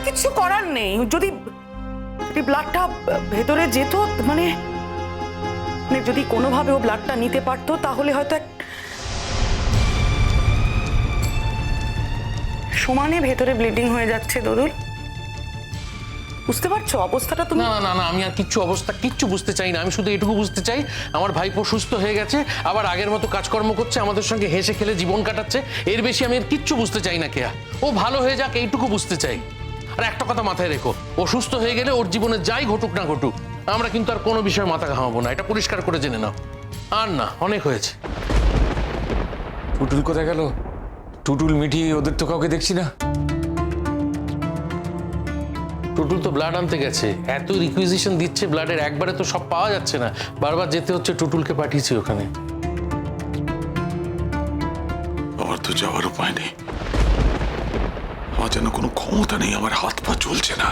কিছু করার নেই। যদি ব্লাডটা ভেতরে যেত, মানে যদি কোনোভাবে ও ব্লাডটা নিতে পারতো তাহলে হয়তো সমানে ভেতরে ব্লিডিং হয়ে যাচ্ছে দোদুল, বুঝতে পারছো অবস্থাটা তুমি? না না না, আমি আর কিচ্ছু বুঝতে চাই না। আমি শুধু এটুকু বুঝতে চাই আমার ভাইপো সুস্থ হয়ে গেছে, আবার আগের মতো কাজকর্ম করছে, আমাদের সঙ্গে হেসে খেলে জীবন কাটাচ্ছে। এর বেশি আমি আর কিচ্ছু বুঝতে চাই না কেয়া। ও ভালো হয়ে যাক এইটুকু বুঝতে চাই। আর একটা কথা মাথায় রেখো, ও সুস্থ হয়ে গেলে ওর জীবনে যাই ঘটুক না ঘটুক, আমরা কিন্তু আর কোনো বিষয়ে মাথা ঘামাবো না। এটা পরিষ্কার করে জেনে নাও। আর না, অনেক হয়েছে। টুটুল কোথায় গেল? টুটুল মিঠি ওদের তো কাউকে দেখছি না। টুটুল তো ব্লাড আনতে গেছে। এত রিকুইজিশন দিচ্ছে ব্লাডের, একবারে তো সব পাওয়া যাচ্ছে না, বারবার যেতে হচ্ছে। টুটুলকে পাঠিয়েছি ওখানে। আমার তো যাওয়ার উপায় নেই। আমার যেন কোনো ক্ষমতা নেই, আমার হাত পা চলছে না।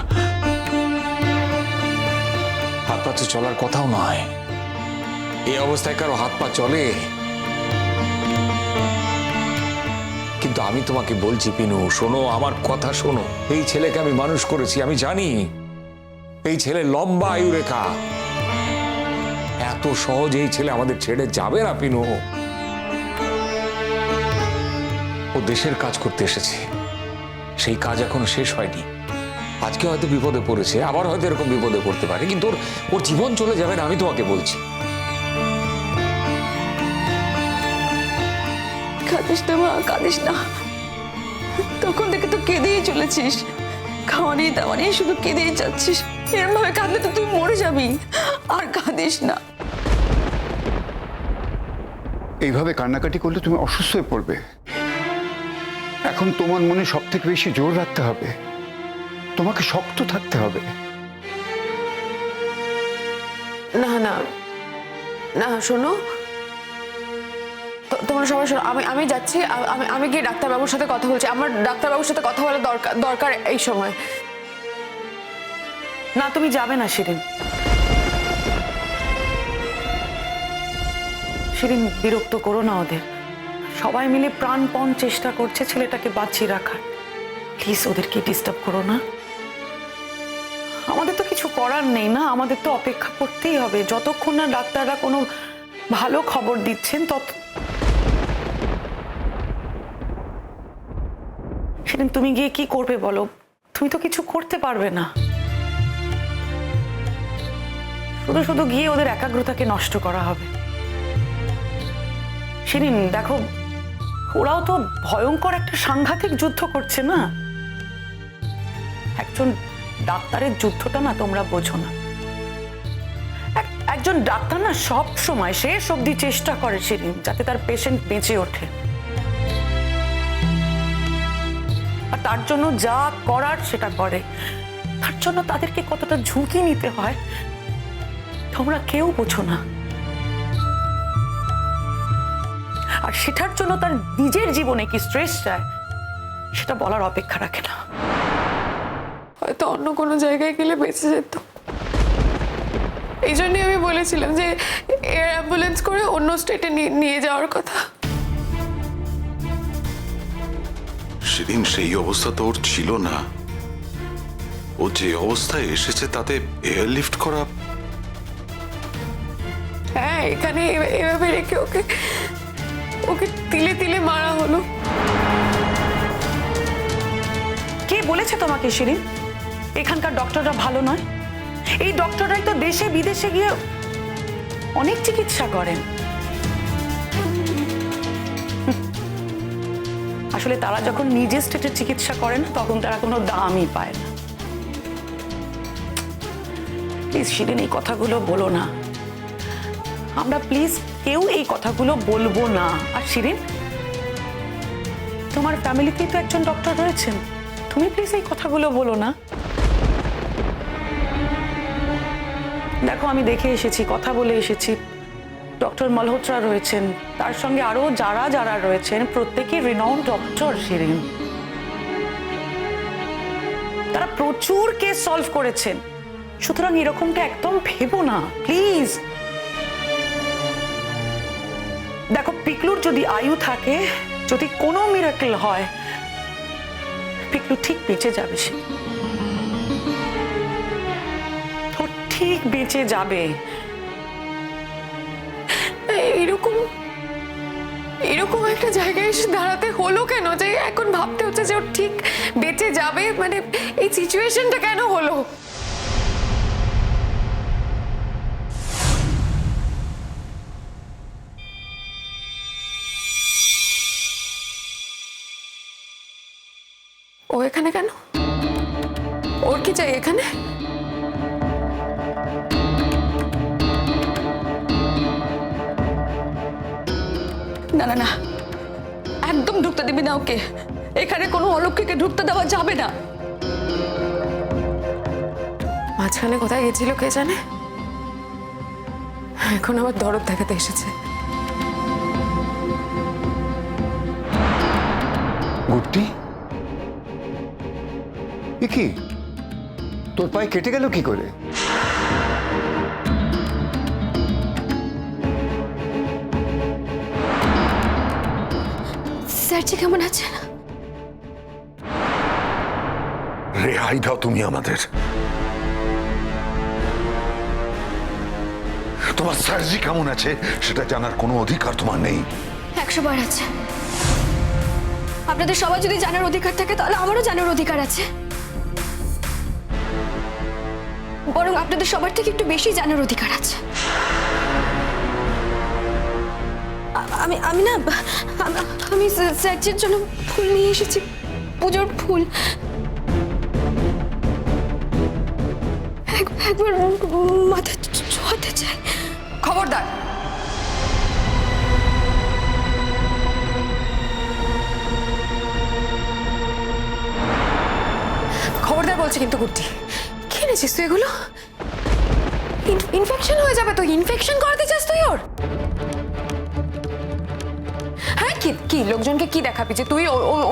হাত পা তো চলার কথাও নয়, এই অবস্থায় কারো হাত পা চলে? কিন্তু আমি তোমাকে বলছি পিনু, শোনো আমার কথা শোনো। এই ছেলেকে আমি মানুষ করেছি, আমি জানি এই ছেলে লম্বা আয়ু রেখা। এত সহজ এই ছেলে আমাদের ছেড়ে যাবে না পিনু। ও দেশের কাজ করতে এসেছে, সেই কাজ এখনো শেষ হয়নি। আজকে হয়তো বিপদে পড়েছে, আবার হয়তো এরকম বিপদে পড়তে পারে, কিন্তু ওর জীবন চলে যাবে না, আমি তোমাকে বলছি। কাঁদিস না মা, কাঁদিস না। তখন থেকে তো কেঁদেই চলেছিস, খাওয়ানি দাওয়ানি শুধু কেঁদেই যাচ্ছিস। এরম ভাবে কাঁদলে তো তুই মরে যাবি। আর কাঁদিস না। এইভাবে কান্নাকাটি করলে তুমি অসুস্থ হয়ে পড়বে। এখন তোমার মনে সব থেকে বেশি জোর রাখতে হবে, তোমাকে শক্ত থাকতে হবে। না না না, শোনো, তোমরা সবাই শোনো। আমি যাচ্ছি, আমি গিয়ে ডাক্তারবাবুর সাথে কথা বলছি। আমার ডাক্তারবাবুর সাথে কথা বলা দরকার এই সময়। না, তুমি যাবে না শিরিন। শিরিন, বিরক্ত করো না ওদের। সবাই মিলে প্রাণপণ চেষ্টা করছে ছেলেটাকে বাঁচিয়ে রাখার। প্লিজ ওদেরকে ডিস্টার্ব করো না। আমাদের তো কিছু করার নেই না, আমাদের তো অপেক্ষা করতেই হবে যতক্ষণ না ডাক্তাররা কোনো ভালো খবর দিচ্ছেন। শিরিন, তুমি গিয়ে কি করবে বলো? তুমি তো কিছু করতে পারবে না। শুধু শুধু গিয়ে ওদের একাগ্রতাকে নষ্ট করা হবে। শিরিন দেখো, ওরাও তো ভয়ঙ্কর একটা সাংঘাতিক যুদ্ধ করছে না। একজন ডাক্তারের যুদ্ধটা না তোমরা বোঝো না। একজন ডাক্তার না সব সময় শেষ অবধি চেষ্টা করে শিরিন, যাতে তার পেশেন্ট বেঁচে ওঠে। আর তার জন্য যা করার সেটা করে। তার জন্য তাদেরকে কতটা ঝুঁকি নিতে হয় তোমরা কেউ বোঝো না। আর সেটার জন্য তার নিজের জীবনে কি স্ট্রেস যায় সেটা বলার অপেক্ষা রাখে না। হয়তো অন্য কোনো জায়গায় গেলে বেঁচে যেত। এই জন্যই আমি বলেছিলাম যে এয়ার অ্যাম্বুলেন্স করে অন্য স্টেটে নিয়ে যাওয়ার কথা। সেদিন সেই অবস্থা তো ওর ছিল না। ও যে অবস্থায় এসেছে তাতে এয়ারলিফট করা। হ্যাঁ, এখানে এভাবে রেখে ওকে তিলে তিলে মারা হলো। কে বলেছে তোমাকে শিরিন এখানকার ডক্টররা ভালো নয়? এই ডক্টররাই তো দেশে বিদেশে গিয়ে অনেক চিকিৎসা করেন। আসলে তারা যখন নিজের স্টেটের চিকিৎসা করেন তখন তারা কোনো দামই পায় না। প্লিজ শিরিন, এই কথাগুলো বলো না। আমরা প্লিজ কেউ এই কথাগুলো বলবো না। আর শিরিন, তোমার ফ্যামিলিতেই তো একজন ডক্টর রয়েছেন, তুমি প্লিজ এই কথাগুলো বলো না। দেখো, আমি দেখে এসেছি, কথা বলে এসেছি। ডক্টর মালহোত্রা রয়েছেন, তার সঙ্গে আরো যারা যারা রয়েছেন প্রত্যেকেই রিনাউন্ড ডক্টর শিরিন। তারা প্রচুর কেস সলভ করেছেন। সুতরাং এরকমটা একদম ভেবো না প্লিজ। দেখো, পিকলুর যদি আয়ু থাকে, যদি কোনো মিরাকেল হয়, পিকলু ঠিক বেঁচে যাবে সে। ঠিক বেঁচে যাবে। এরকম এরকম একটা জায়গায় এসে দাঁড়াতে হলো কেন যে এখন ভাবতে হচ্ছে যে ও ঠিক বেঁচে যাবে? মানে এই সিচুয়েশনটা কেন হলো? ও এখানে কেন? ওর কি চাই এখানে? না না না, একদম ঢুকতে দিবি না ওকে। এখানে কোনো অলক্ষীকে ঢুকতে দেওয়া যাবে না। মাঝখানে কোথায় গেছিল কে জানে, এখন আবার দরদ দেখাতে এসেছে। গুড্ডি, এ কি তোর পায়ে কেটে গেল কি করে? স্যারজি কেমন আছেন? রেহাই দাও তুমি আমাদের। তোমার স্যারজি কেমন আছে সেটা জানার কোনো অধিকার তোমার নেই। 100 বার আছে। আপনাদের সবার যদি জানার অধিকার থাকে তাহলে আমারও জানার অধিকার আছে। বরং আপনাদের সবার থেকে একটু বেশি জানার অধিকার আছে। আমি না আমি স্যারজির জন্য ফুল নিয়ে এসেছি, পুজোর ফুল। একবার মাথা ছোঁয়াতে চাই। খবরদার, খবরদার বলছি কিন্তু গুড্ডি। কি এনেছিস তুই এগুলো? ইনফেকশন হয়ে যাবে তো। ইনফেকশন করাতে চাস তুই ওর? হ্যাঁ, কি লোকজনকে কি দেখাবি যে তুই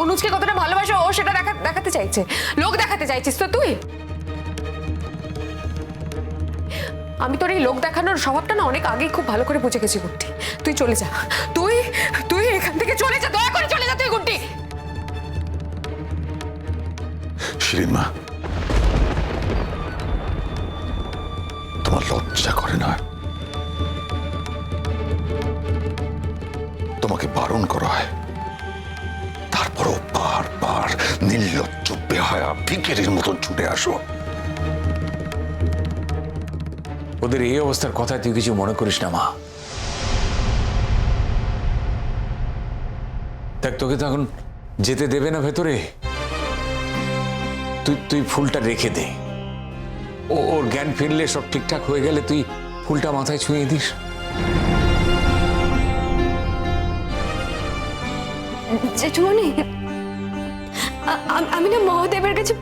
অনুজকে কতটা ভালোবাসো ও সেটা দেখাতে চাইছে? লোক দেখাতে চাইছিস তো তুই? আমি তোর এই লোক দেখানোর স্বভাবটা না অনেক আগেই খুব ভালো করে বুঝে গেছি গুড্ডি। তুই চলে যা, তুই এখান থেকে চলে যা, দয়া করে চলে যা তুই গুড্ডি। শিরিন মা, তোমার লজ্জা করে না? তোমাকে বারণ করা হয়, তারপরও বারবার নির্লজ্জ বেহায়া ভিখারির মতন ছুটে আসো। ওদের এই অবস্থার কথা তুই কিছু মনে করিস না মা। দেখ, তোকে তো এখন যেতে দেবে না ভেতরে। তুই ফুলটা রেখে দে। ওর জ্ঞান ফিরলে সব ঠিকঠাক হয়ে গেলে তুই ফুলটা মাথায় ছুঁয়ে দিস। জেঠুমনি, আমি না মহাদেবের কাছে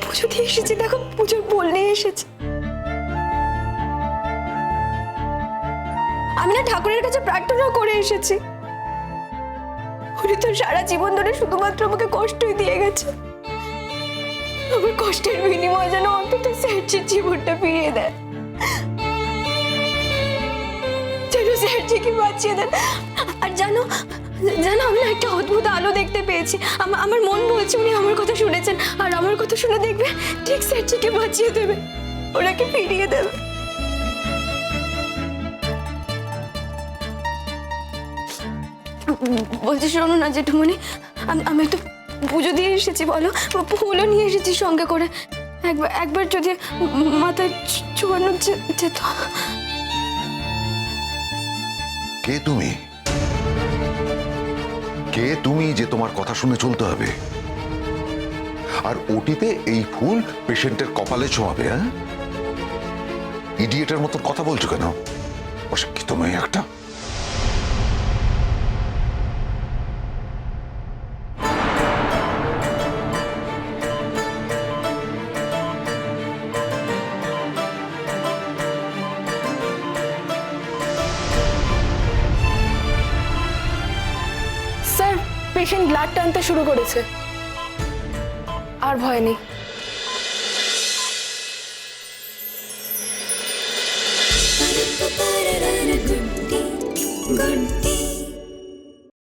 পুজো দিয়ে এসেছি। দেখো, পুজোর ফুল নিয়ে এসেছি। আমি না ঠাকুরের কাছে প্রার্থনা করে এসেছি। উনি তো সারা জীবন ধরে শুধুমাত্র আমাকে কষ্টই দিয়ে গেছে। আমার কষ্টের বিনিময়ে যেন অন্তত স্যারজির জীবনটা ফিরিয়ে দেয়, যেন স্যারজিকে বাঁচিয়ে দেন। আর জানো আমি না একটা অদ্ভুত আলো দেখতে পেয়েছি। আমার মন বলছে উনি আমার কথা শুনেছেন, আর আমার কথা শুনে দেখবে ঠিক স্যারজিকে বাঁচিয়ে দেবে, ওনাকে ফিরিয়ে দেবে। বলছি শোনো না জেঠুমনি, আমি একটু পুজো দিয়ে এসেছি, বলো, ফুলও নিয়ে এসেছি সঙ্গে করে। একবার যদি মাথায় ছোঁয়ানো যেত। কে তুমি যে তোমার কথা শুনে চলতে হবে? আর ওটিতে এই ফুল পেশেন্টের কপালে ছোঁয়াবে? হ্যাঁ, ইডিয়েটের মতন কথা বলছো কেন? অশিক্ষিত মেয়ে একটা। স্যার, পেশেন্ট ব্লাড টানতে শুরু করেছে, আর ভয় নেই।